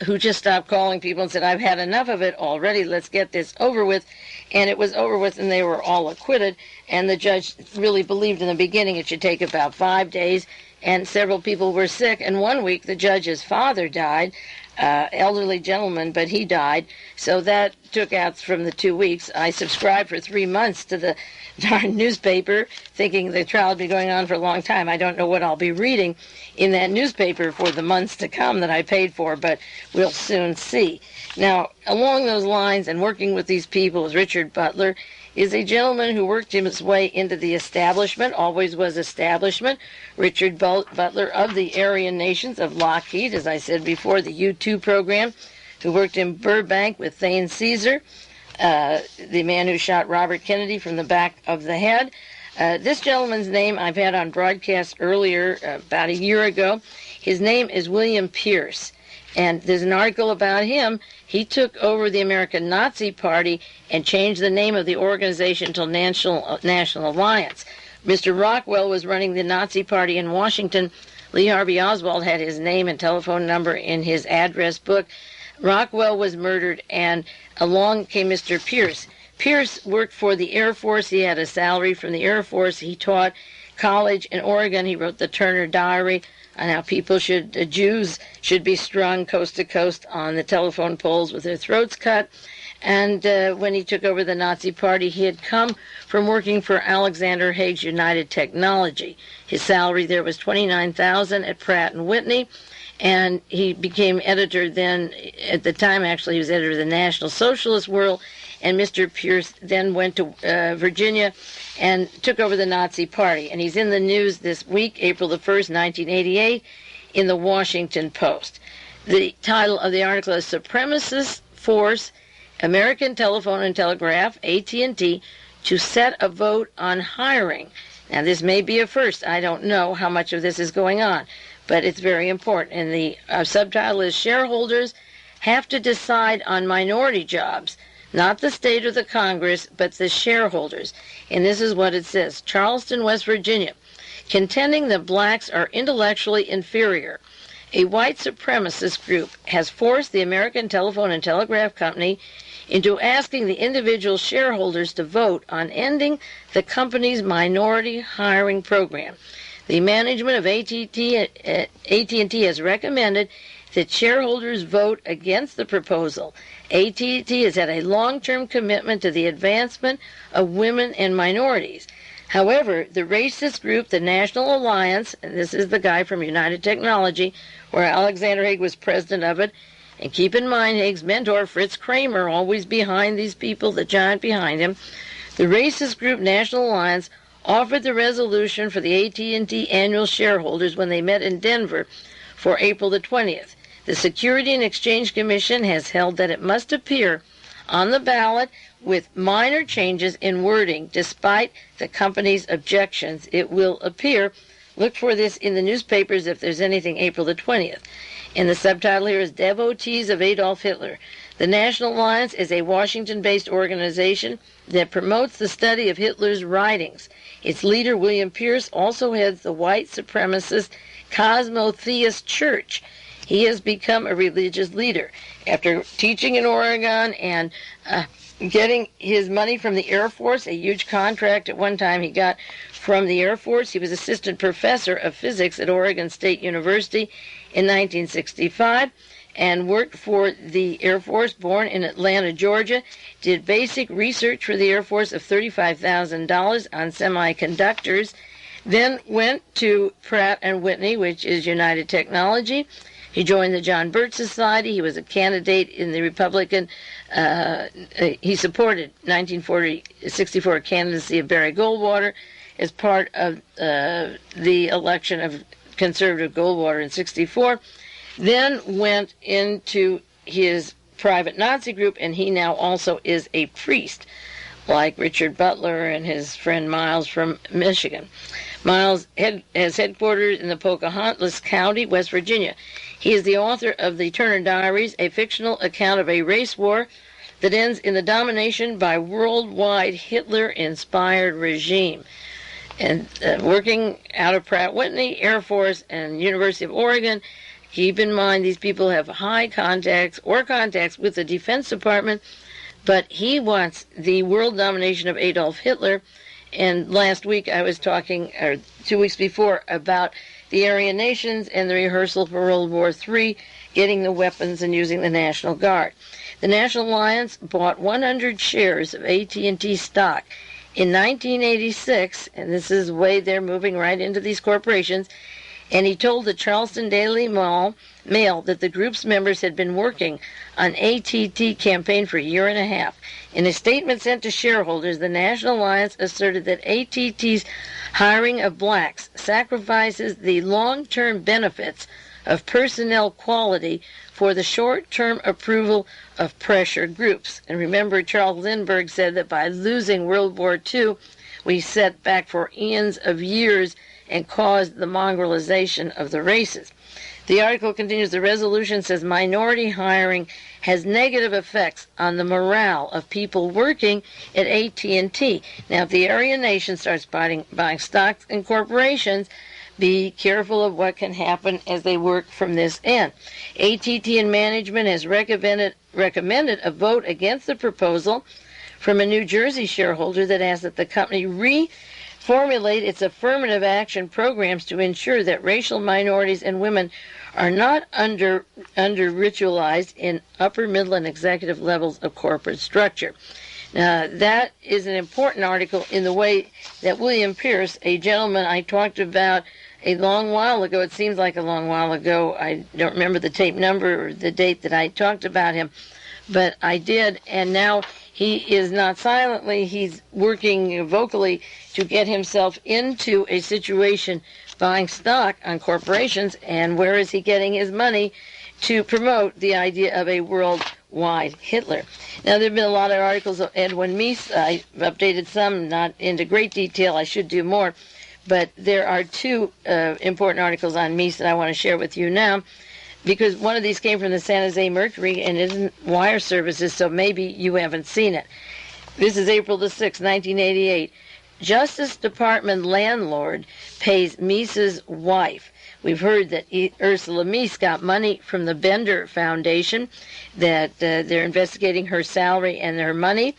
who just stopped calling people and said, I've had enough of it already, let's get this over with. And it was over with, and they were all acquitted. And the judge really believed in the beginning it should take about 5 days, and several people were sick. And 1 week the judge's father died, elderly gentleman, but he died. So that took out from the 2 weeks. I subscribed for 3 months to the darn newspaper, thinking the trial would be going on for a long time. I don't know what I'll be reading in that newspaper for the months to come that I paid for, but we'll soon see. Now, along those lines, and working with these people, is Richard Butler, is a gentleman who worked his way into the establishment, always was establishment. Richard Butler of the Aryan Nations of Lockheed, as I said before, the U-2 program, who worked in Burbank with Thane Caesar, the man who shot Robert Kennedy from the back of the head. This gentleman's name I've had on broadcast earlier, about a year ago. His name is William Pierce, and there's an article about him. He took over the American Nazi Party and changed the name of the organization to National Alliance. Mr. Rockwell was running the Nazi Party in Washington. Lee Harvey Oswald had his name and telephone number in his address book. Rockwell was murdered, and along came Mr. Pierce. Pierce worked for the Air Force. He had a salary from the Air Force. He taught college in Oregon. He wrote the Turner Diary on how Jews should be strung coast to coast on the telephone poles with their throats cut. And when he took over the Nazi Party, he had come from working for Alexander Haig's United Technology. His salary there was $29,000 at Pratt & Whitney. And he became editor then, at the time actually he was editor of the National Socialist World, and Mr. Pierce then went to Virginia and took over the Nazi Party. And he's in the news this week, April the 1st, 1988, in the Washington Post. The title of the article is Supremacist Force, American Telephone and Telegraph, AT&T, to set a vote on hiring. Now this may be a first. I don't know how much of this is going on, but it's very important. And the subtitle is Shareholders Have to Decide on Minority Jobs, not the state or the Congress, but the shareholders. And this is what it says. Charleston, West Virginia, contending that blacks are intellectually inferior. A white supremacist group has forced the American Telephone and Telegraph Company into asking the individual shareholders to vote on ending the company's minority hiring program. The management of AT&T has recommended that shareholders vote against the proposal. AT&T has had a long-term commitment to the advancement of women and minorities. However, the racist group, the National Alliance, and this is the guy from United Technology, where Alexander Haig was president of it, and keep in mind Haig's mentor, Fritz Kramer, always behind these people, the giant behind him, the racist group National Alliance offered the resolution for the AT&T annual shareholders when they met in Denver for April the 20th. The Security and Exchange Commission has held that it must appear on the ballot with minor changes in wording despite the company's objections. It will appear. Look for this in the newspapers if there's anything April the 20th. And the subtitle here is Devotees of Adolf Hitler. The National Alliance is a Washington-based organization that promotes the study of Hitler's writings. Its leader, William Pierce, also heads the white supremacist Cosmotheist Church. He has become a religious leader. After teaching in Oregon and getting his money from the Air Force, a huge contract at one time he got from the Air Force. He was assistant professor of physics at Oregon State University in 1965 and worked for the Air Force, born in Atlanta, Georgia, did basic research for the Air Force of $35,000 on semiconductors, then went to Pratt & Whitney, which is United Technology. He joined the John Birch Society. He was a candidate in the Republican. He supported 1964 candidacy of Barry Goldwater as part of the election of conservative Goldwater in 64. Then went into his private Nazi group, and he now also is a priest, like Richard Butler and his friend Miles from Michigan. Miles has headquarters in the Pocahontas County, West Virginia. He is the author of the Turner Diaries, a fictional account of a race war that ends in the domination by worldwide Hitler-inspired regime. And working out of Pratt Whitney, Air Force, and University of Oregon, keep in mind these people have high contacts with the Defense Department, but he wants the world domination of Adolf Hitler. And last week I was talking, or 2 weeks before, about the Aryan nations and the rehearsal for World War III, getting the weapons and using the National Guard. The National Alliance bought 100 shares of AT&T stock in 1986, and this is the way they're moving right into these corporations, and he told the Charleston Daily Mail that the group's members had been working on AT&T campaign for a year and a half. In a statement sent to shareholders, the National Alliance asserted that AT&T's hiring of blacks sacrifices the long-term benefits of personnel quality for the short-term approval of pressure groups. And remember, Charles Lindbergh said that by losing World War II, we set back for eons of years and caused the mongrelization of the races. The article continues, the resolution says minority hiring has negative effects on the morale of people working at AT&T. Now, if the Aryan nation starts buying stocks in corporations, be careful of what can happen as they work from this end. AT&T and management has recommended a vote against the proposal from a New Jersey shareholder that asks that the company reformulate its affirmative action programs to ensure that racial minorities and women are not under-ritualized in upper, middle, and executive levels of corporate structure. Now, that is an important article in the way that William Pierce, a gentleman I talked about a long while ago, it seems like a long while ago, I don't remember the tape number or the date that I talked about him, but I did, and now he is not silently, he's working vocally to get himself into a situation buying stock on corporations. And where is he getting his money? To promote the idea of a worldwide Hitler. Now, there have been a lot of articles of Edwin Meese. I've updated some, not into great detail. I should do more. But there are two important articles on Meese that I want to share with you now, because one of these came from the San Jose Mercury and isn't wire services, so maybe you haven't seen it. This is April the 6th, 1988. Justice Department landlord pays Meese's wife. We've heard that Ursula Meese got money from the Bender Foundation, that they're investigating her salary and her money.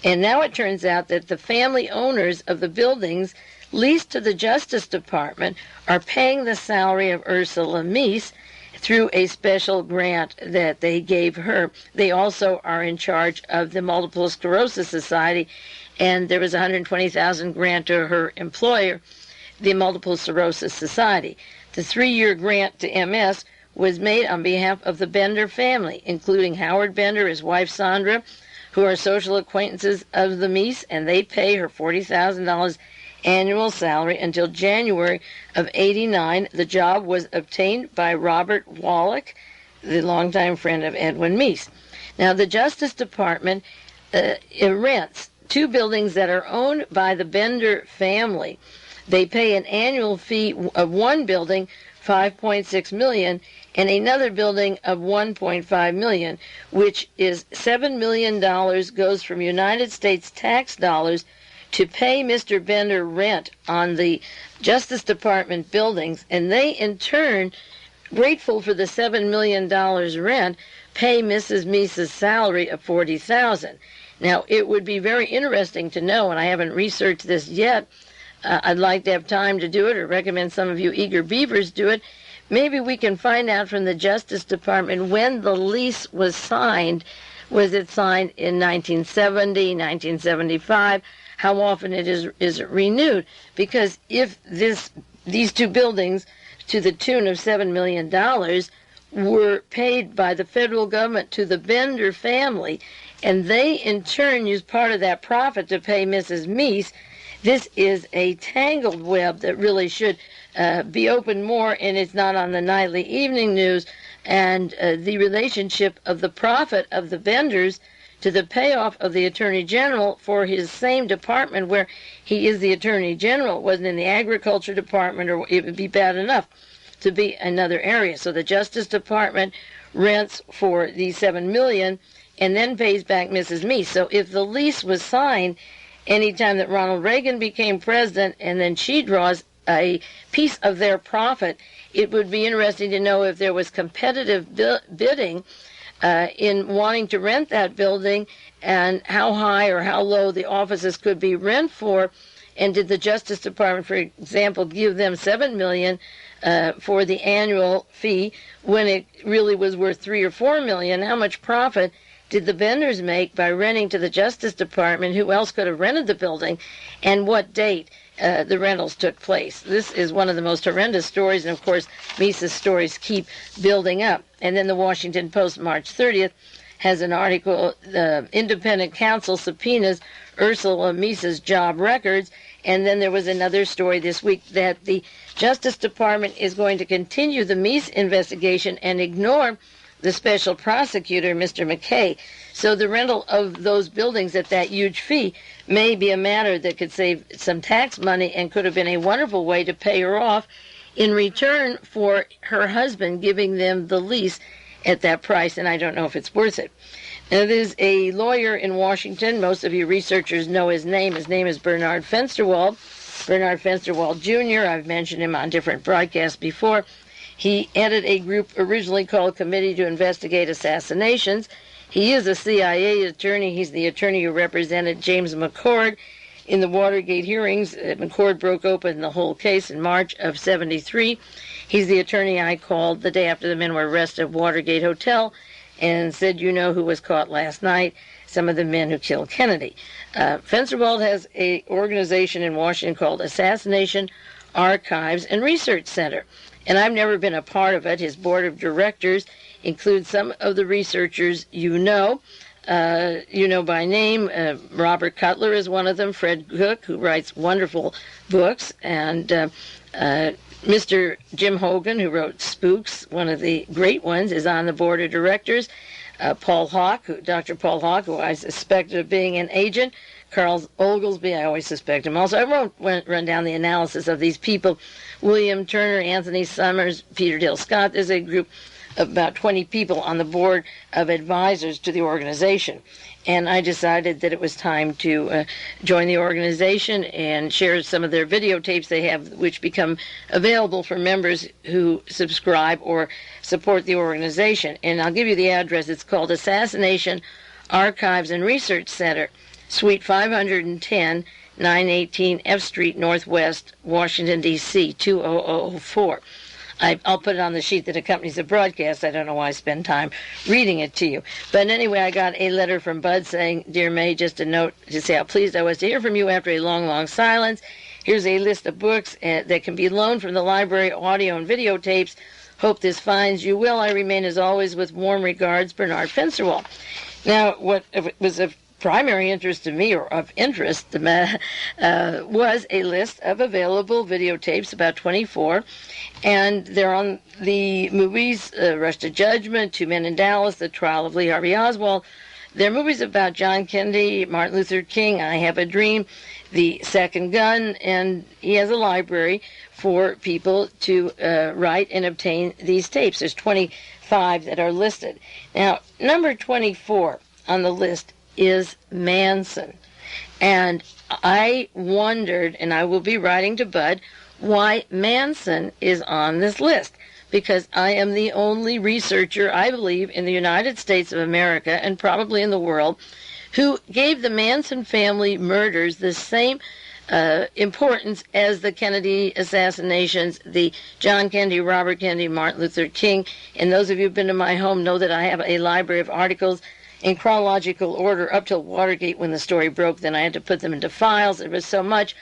And now it turns out that the family owners of the buildings leased to the Justice Department are paying the salary of Ursula Meese through a special grant that they gave her. They also are in charge of the Multiple Sclerosis Society, and there was a $120,000 grant to her employer, the Multiple Sclerosis Society. The 3-year grant to MS was made on behalf of the Bender family, including Howard Bender, his wife Sandra, who are social acquaintances of the Meese, and they pay her $40,000 annual salary until January of '89. The job was obtained by Robert Wallach, the longtime friend of Edwin Meese. Now, the Justice Department rents 2 buildings that are owned by the Bender family. They pay an annual fee of one building, $5.6 million, and another building of $1.5 million, which is $7 million goes from United States tax dollars to pay Mr. Bender rent on the Justice Department buildings, and they, in turn, grateful for the $7 million rent, pay Mrs. Meese's salary of $40,000. Now, it would be very interesting to know, and I haven't researched this yet, I'd like to have time to do it, or recommend some of you eager beavers do it. Maybe we can find out from the Justice Department when the lease was signed. Was it signed in 1970, 1975? How often it is renewed? Because if these 2 buildings to the tune of $7 million were paid by the federal government to the Bender family, and they in turn used part of that profit to pay Mrs. Meese, this is a tangled web that really should be opened more, and it's not on the nightly evening news. And the relationship of the profit of the vendors to the payoff of the Attorney General for his same department where he is the Attorney General, wasn't in the Agriculture Department, or it would be bad enough to be another area. So the Justice Department rents for the $7 million and then pays back Mrs. Meese. So if the lease was signed anytime that Ronald Reagan became president and then she draws a piece of their profit, it would be interesting to know if there was competitive bidding in wanting to rent that building, and how high or how low the offices could be rent for. And did the Justice Department, for example, give them $7 million for the annual fee when it really was worth $3 or $4 million? How much profit did the vendors make by renting to the Justice Department? Who else could have rented the building, and what date the rentals took place? This is one of the most horrendous stories, and of course Mises stories keep building up. And then the Washington Post, March 30th, has an article, independent counsel subpoenas Ursula Mises' job records. And then there was another story this week that the Justice Department is going to continue the Mies investigation and ignore the special prosecutor, Mr. McKay. So the rental of those buildings at that huge fee may be a matter that could save some tax money and could have been a wonderful way to pay her off in return for her husband giving them the lease at that price, and I don't know if it's worth it. Now, there's a lawyer in Washington. Most of you researchers know his name. His name is Bernard Fensterwald. Bernard Fensterwald Jr., I've mentioned him on different broadcasts before. He headed a group originally called Committee to Investigate Assassinations. He is a CIA attorney. He's the attorney who represented James McCord in the Watergate hearings. McCord broke open the whole case in March of '73. He's the attorney I called the day after the men were arrested at Watergate Hotel and said, you know who was caught last night? Some of the men who killed Kennedy. Fensterwald has an organization in Washington called Assassination Archives and Research Center, and I've never been a part of it. His board of directors includes some of the researchers you know by name. Robert Cutler is one of them, Fred Cook, who writes wonderful books, and Mr. Jim Hogan, who wrote Spooks, one of the great ones, is on the board of directors. Paul Hawk, Dr. Paul Hawk, who I suspected of being an agent. Carl Oglesby, I always suspect him also. I won't run down the analysis of these people. William Turner, Anthony Summers, Peter Dale Scott. There's a group of about 20 people on the board of advisors to the organization. And I decided that it was time to join the organization and share some of their videotapes they have, which become available for members who subscribe or support the organization. And I'll give you the address. It's called Assassination Archives and Research Center, Suite 510, 918 F Street Northwest, Washington, D.C., 20004. I'll put it on the sheet that accompanies the broadcast. I don't know why I spend time reading it to you. But anyway, I got a letter from Bud saying, Dear Mae, just a note to say how pleased I was to hear from you after a long, long silence. Here's a list of books that can be loaned from the library, audio and videotapes. Hope this finds you well. I remain, as always, with warm regards, Bernard Fensterwald. Now, what it was a primary interest to me, or of interest, was a list of available videotapes, about 24, and they're on the movies Rush to Judgment, Two Men in Dallas, The Trial of Lee Harvey Oswald. They're movies about John Kennedy, Martin Luther King, I Have a Dream, The Second Gun, and he has a library for people to write and obtain these tapes. There's 25 that are listed. Now, number 24 on the list is Manson. And I wondered, and I will be writing to Bud, why Manson is on this list. Because I am the only researcher, I believe, in the United States of America, and probably in the world, who gave the Manson family murders the same importance as the Kennedy assassinations, the John Kennedy, Robert Kennedy, Martin Luther King. And those of you who've been to my home know that I have a library of articles in chronological order up till Watergate when the story broke. Then I had to put them into files. There was so much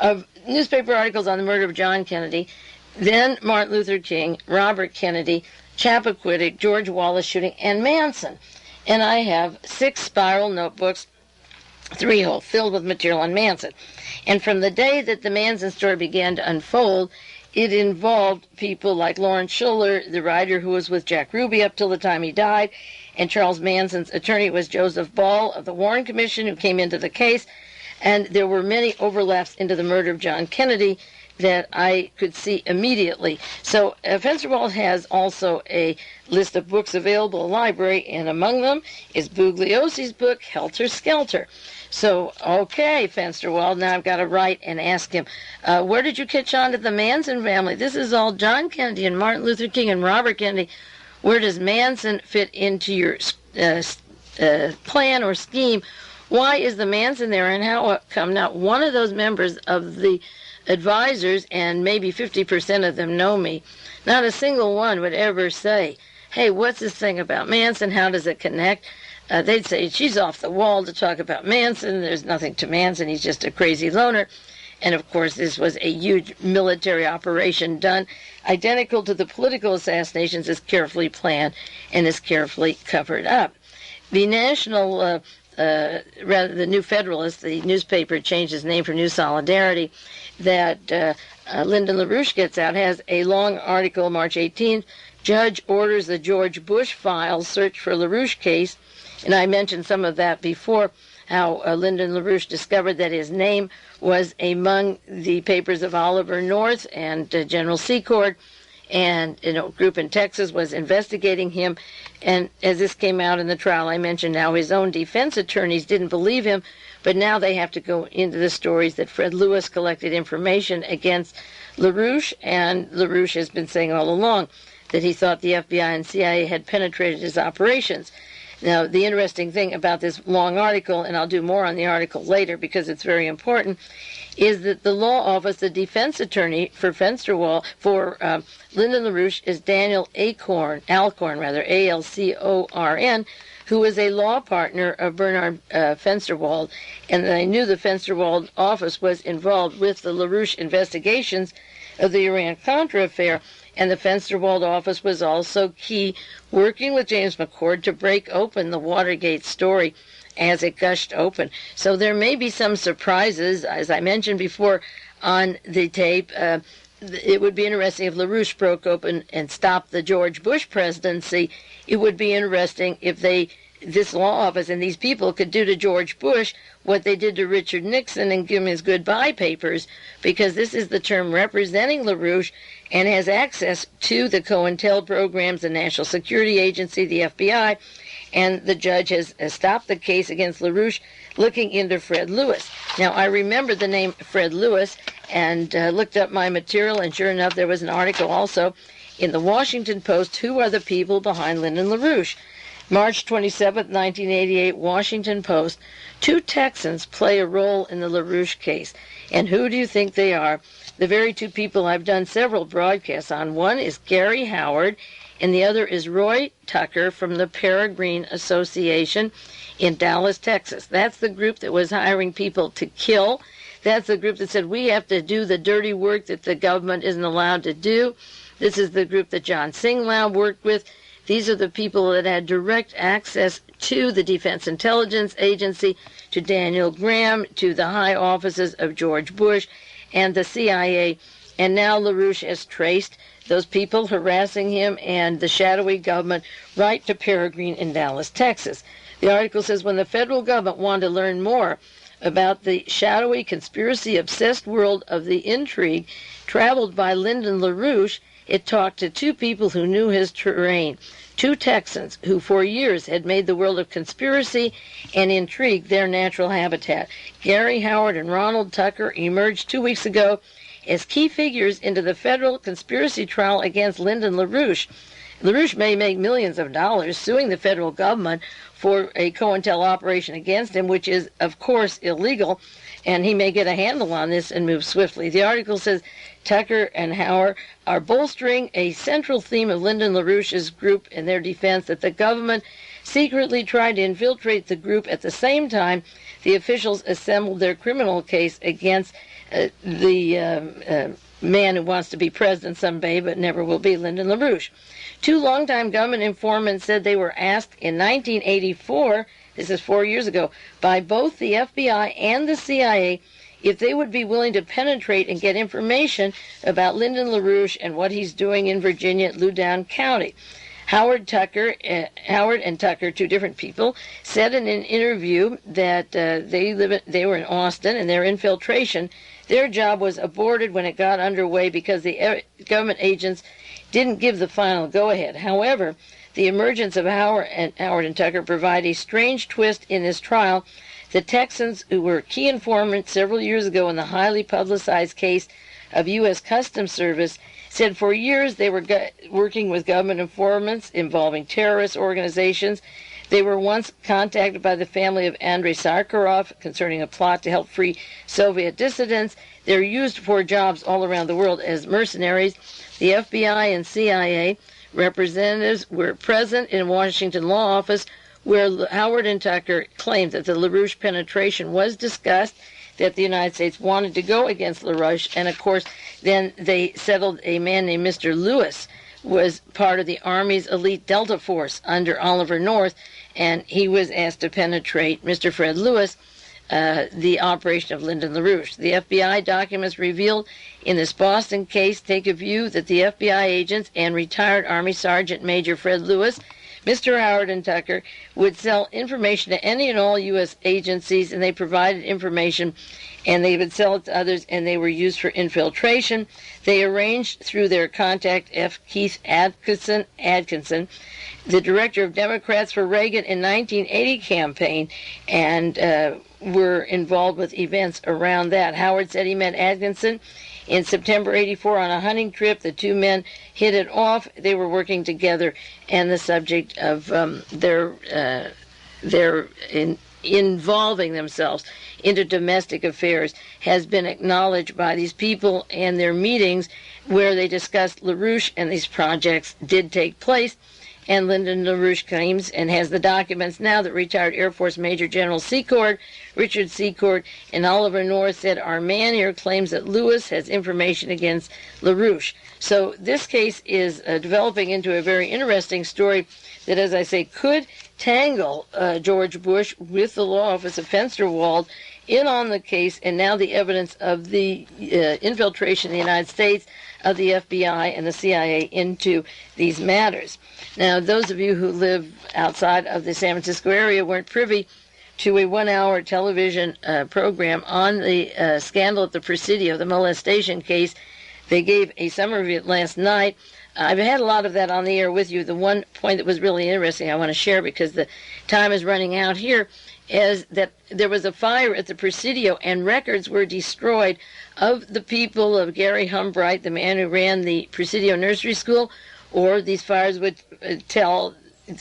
of newspaper articles on the murder of John Kennedy, then Martin Luther King, Robert Kennedy, Chappaquiddick, George Wallace shooting, and Manson. And I have 6 spiral notebooks, 3 whole, filled with material on Manson. And from the day that the Manson story began to unfold, it involved people like Lawrence Schuller, the writer who was with Jack Ruby up till the time he died, and Charles Manson's attorney was Joseph Ball of the Warren Commission, who came into the case. And there were many overlaps into the murder of John Kennedy that I could see immediately. So Fensterwald has also a list of books available in the library, and among them is Bugliosi's book, Helter Skelter. So, okay, Fensterwald, now I've got to write and ask him, where did you catch on to the Manson family? This is all John Kennedy and Martin Luther King and Robert Kennedy. Where does Manson fit into your plan or scheme? Why is the Manson there, and how come not one of those members of the advisors, and maybe 50% of them know me, not a single one would ever say, hey, what's this thing about Manson? How does it connect? They'd say, she's off the wall to talk about Manson. There's nothing to Manson. He's just a crazy loner. And, of course, this was a huge military operation done identical to the political assassinations, as carefully planned and as carefully covered up. The national, the New Federalist, the newspaper changed its name from New Solidarity, that Lyndon LaRouche gets out, has a long article, March 18th, Judge orders the George Bush files search for LaRouche case. And I mentioned some of that before, how Lyndon LaRouche discovered that his name was among the papers of Oliver North and General Secord, and a group in Texas was investigating him. And as this came out in the trial, I mentioned how his own defense attorneys didn't believe him, but now they have to go into the stories that Fred Lewis collected information against LaRouche, and LaRouche has been saying all along that he thought the FBI and CIA had penetrated his operations. Now, the interesting thing about this long article, and I'll do more on the article later because it's very important, is that the law office, the defense attorney for Lyndon LaRouche, is Daniel Alcorn, A-L-C-O-R-N, who was a law partner of Bernard Fensterwald, and I knew the Fensterwald office was involved with the LaRouche investigations of the Iran-Contra affair, and the Fensterwald office was also key, working with James McCord to break open the Watergate story as it gushed open. So there may be some surprises, as I mentioned before on the tape. It would be interesting if LaRouche broke open and stopped the George Bush presidency. It would be interesting if this law office and these people could do to George Bush what they did to Richard Nixon and give him his goodbye papers, because this is the term representing LaRouche and has access to the COINTEL programs, the National Security Agency, the FBI, and the judge has stopped the case against LaRouche, looking into Fred Lewis. Now, I remember the name Fred Lewis and looked up my material, and sure enough, there was an article also in the Washington Post, Who Are the People Behind Lyndon LaRouche? March 27, 1988, Washington Post, 2 Texans play a role in the LaRouche case. And who do you think they are? The very 2 people I've done several broadcasts on. One is Gary Howard, and the other is Roy Tucker from the Peregrine Association in Dallas, Texas. That's the group that was hiring people to kill. That's the group that said we have to do the dirty work that the government isn't allowed to do. This is the group that John Singlau worked with. These are the people that had direct access to the Defense Intelligence Agency, to Daniel Graham, to the high offices of George Bush and the CIA. And now LaRouche has traced those people harassing him and the shadowy government right to Peregrine in Dallas, Texas. The article says when the federal government wanted to learn more about the shadowy, conspiracy-obsessed world of the intrigue traveled by Lyndon LaRouche, it talked to two people who knew his terrain, two Texans who for years had made the world of conspiracy and intrigue their natural habitat. Gary Howard and Ronald Tucker emerged 2 weeks ago as key figures into the federal conspiracy trial against Lyndon LaRouche. LaRouche may make millions of dollars suing the federal government for a COINTEL operation against him, which is, of course, illegal, and he may get a handle on this and move swiftly. The article says Tucker and Howard are bolstering a central theme of Lyndon LaRouche's group in their defense that the government secretly tried to infiltrate the group at the same time the officials assembled their criminal case against the man who wants to be president someday but never will be, Lyndon LaRouche. Two longtime government informants said they were asked in 1984, this is 4 years ago, by both the FBI and the CIA if they would be willing to penetrate and get information about Lyndon LaRouche and what he's doing in Virginia at Loudoun County. Howard and Tucker, two different people, said in an interview that they were in Austin, and their infiltration, their job was aborted when it got underway because the government agents didn't give the final go-ahead. However, the emergence of Howard and Tucker provide a strange twist in this trial. The Texans, who were key informants several years ago in the highly publicized case of U.S. Customs Service, said for years they were working with government informants involving terrorist organizations. They were once contacted by the family of Andrei Sakharov concerning a plot to help free Soviet dissidents. They're used for jobs all around the world as mercenaries. The FBI and CIA representatives were present in Washington law office where Howard and Tucker claimed that the LaRouche penetration was discussed, that the United States wanted to go against LaRouche, and of course then they settled a man named Mr. Lewis was part of the Army's elite Delta Force under Oliver North, and he was asked to penetrate Mr. Fred Lewis, the operation of Lyndon LaRouche. The FBI documents revealed in this Boston case take a view that the FBI agents and retired Army Sergeant Major Fred Lewis, Mr. Howard and Tucker, would sell information to any and all U.S. agencies, and they provided information, and they would sell it to others, and they were used for infiltration. They arranged through their contact, F. Keith Atkinson, the director of Democrats for Reagan in 1980 campaign, and were involved with events around that. Howard said he met Atkinson in September 84 on a hunting trip. The two men hit it off. They were working together, and the subject of involving themselves into domestic affairs has been acknowledged by these people, and their meetings where they discussed LaRouche and these projects did take place. And Lyndon LaRouche claims and has the documents now that retired Air Force Major General Secord, Richard Secord, and Oliver North said our man here claims that Lewis has information against LaRouche. So this case is developing into a very interesting story that, as I say, could tangle George Bush with the law office of Fensterwald in on the case, and now the evidence of the infiltration in the United States of the FBI and the CIA into these matters. Now, those of you who live outside of the San Francisco area weren't privy to a one-hour television program on the scandal at the Presidio, the molestation case. They gave a summary of it last night. I've had a lot of that on the air with you. The one point that was really interesting I want to share, because the time is running out here, is that there was a fire at the Presidio and records were destroyed of the people of Gary Humbright, the man who ran the Presidio Nursery School, or these fires would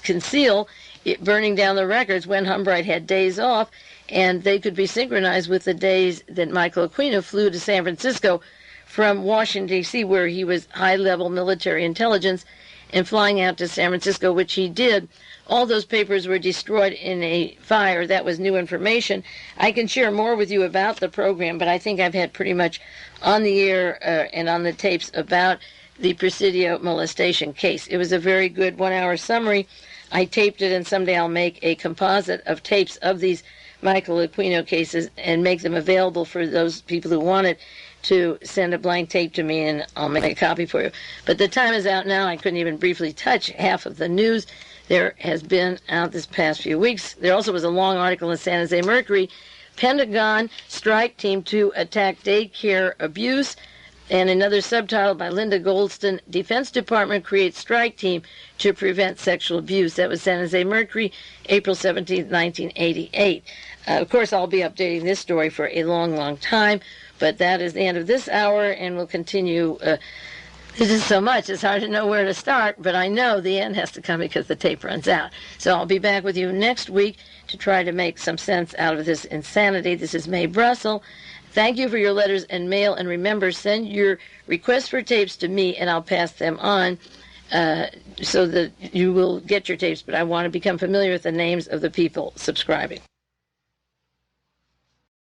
conceal it, burning down the records when Humbright had days off, and they could be synchronized with the days that Michael Aquino flew to San Francisco from Washington, D.C., where he was high-level military intelligence, and flying out to San Francisco, which he did. All those papers were destroyed in a fire. That was new information. I can share more with you about the program, but I think I've had pretty much on the air and on the tapes about the Presidio molestation case. It was a very good one-hour summary I taped it, and someday I'll make a composite of tapes of these Michael Aquino cases and make them available for those people who want it to send a blank tape to me, and I'll make a copy for you. But the time is out now. I couldn't even briefly touch half of the news there has been out this past few weeks. There also was a long article in San Jose Mercury, Pentagon Strike Team to Attack Daycare Abuse, and another subtitle by Linda Goldston, Defense Department Creates Strike Team to Prevent Sexual Abuse. That was San Jose Mercury, April 17, 1988. Of course, I'll be updating this story for a long, long time, but that is the end of this hour, and we'll continue. This is so much, it's hard to know where to start, but I know the end has to come because the tape runs out. So I'll be back with you next week to try to make some sense out of this insanity. This is Mae Brussell. Thank you for your letters and mail, and remember, send your requests for tapes to me, and I'll pass them on so that you will get your tapes, but I want to become familiar with the names of the people subscribing.